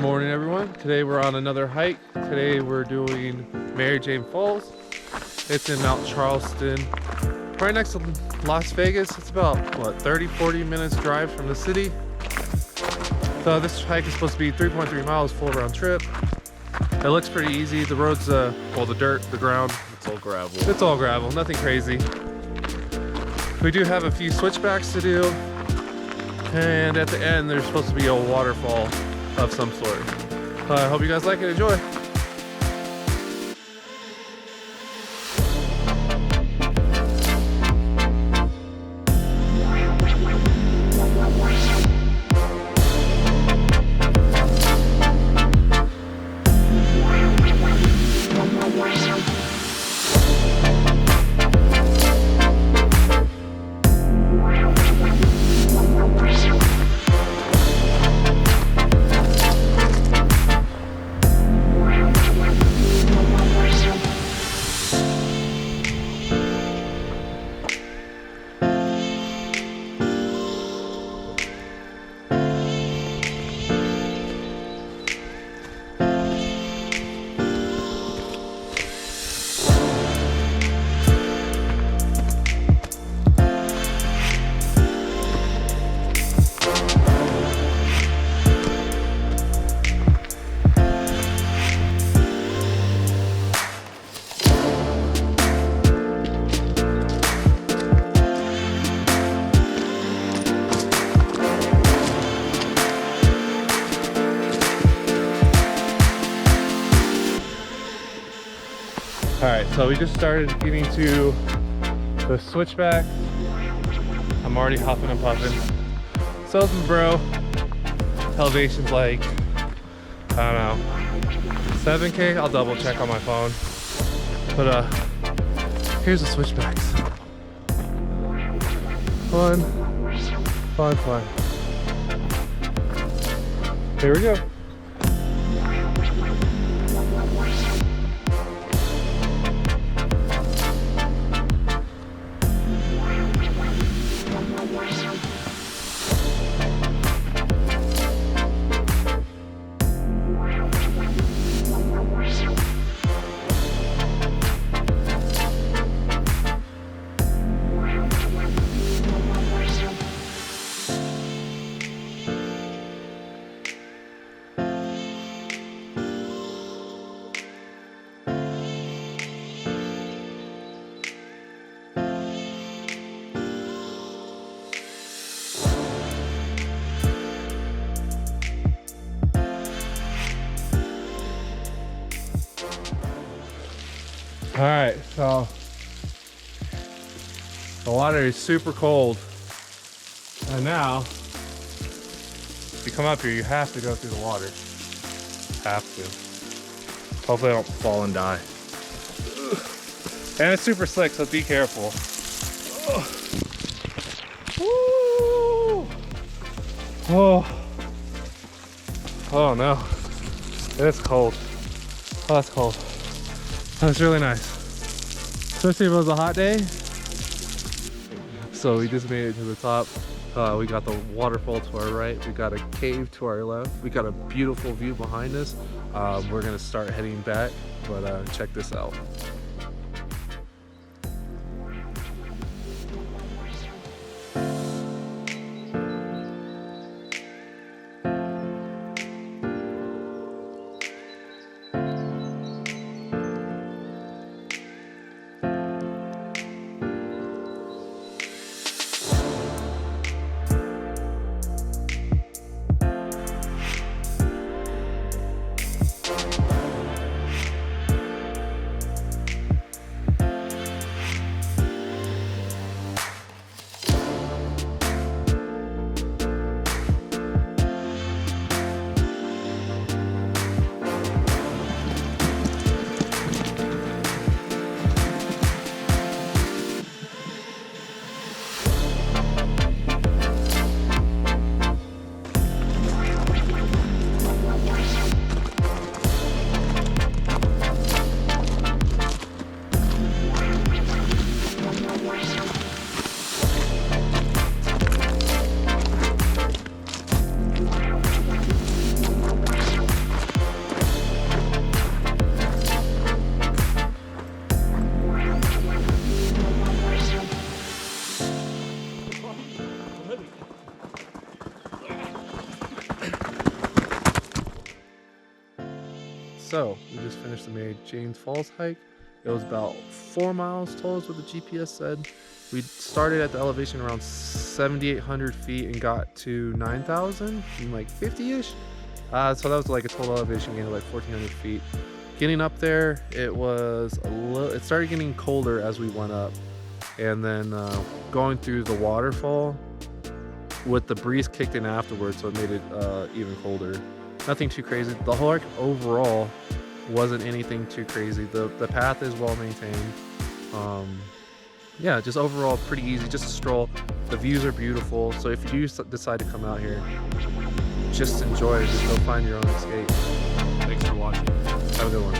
morning, everyone. Today we're on another hike. Today we're doing Mary Jane Falls. It's in Mount Charleston, right next to Las Vegas. It's about, what, 30-40 minutes drive from the city. So this hike is supposed to be 3.3 miles, full round trip. It looks pretty easy. The road's, well, the dirt, the ground. It's all gravel. It's all gravel, nothing crazy. We do have a few switchbacks to do. And at the end, there's supposed to be a waterfall of some sort. I hope you guys like it. Enjoy. Alright, so we just started getting to the switchback. I'm already huffing and puffing. So's my bro. Elevation's like, I don't know, 7K? I'll double check on my phone. But here's the switchbacks. Fun. Here we go. All right, so the water is super cold, and now if you come up here, you have to go through the water. Have to. Hopefully I don't fall and die. And it's super slick, so be careful. Woo! Oh no, it's cold. Oh, that's cold. That's really nice, especially if it was a hot day. So we just made it to the top. We got the waterfall to our right. We got a cave to our left. We got a beautiful view behind us. We're gonna start heading back, but check this out. So we just finished the Mary James Falls hike. It was about 4 miles total is what the GPS said. We started at the elevation around 7,800 feet and got to 9,000 in like 50-ish. So that was like a total elevation gain of like 1,400 feet. Getting up there, it started getting colder as we went up. And then going through the waterfall with the breeze kicked in afterwards, so it made it even colder. Nothing too crazy. The whole hike overall wasn't anything too crazy. The path is well maintained. Yeah, just overall pretty easy, just a stroll. The views are beautiful, so if you do decide to come out here, just enjoy it. Just go find your own escape. Thanks for watching. Have a good one.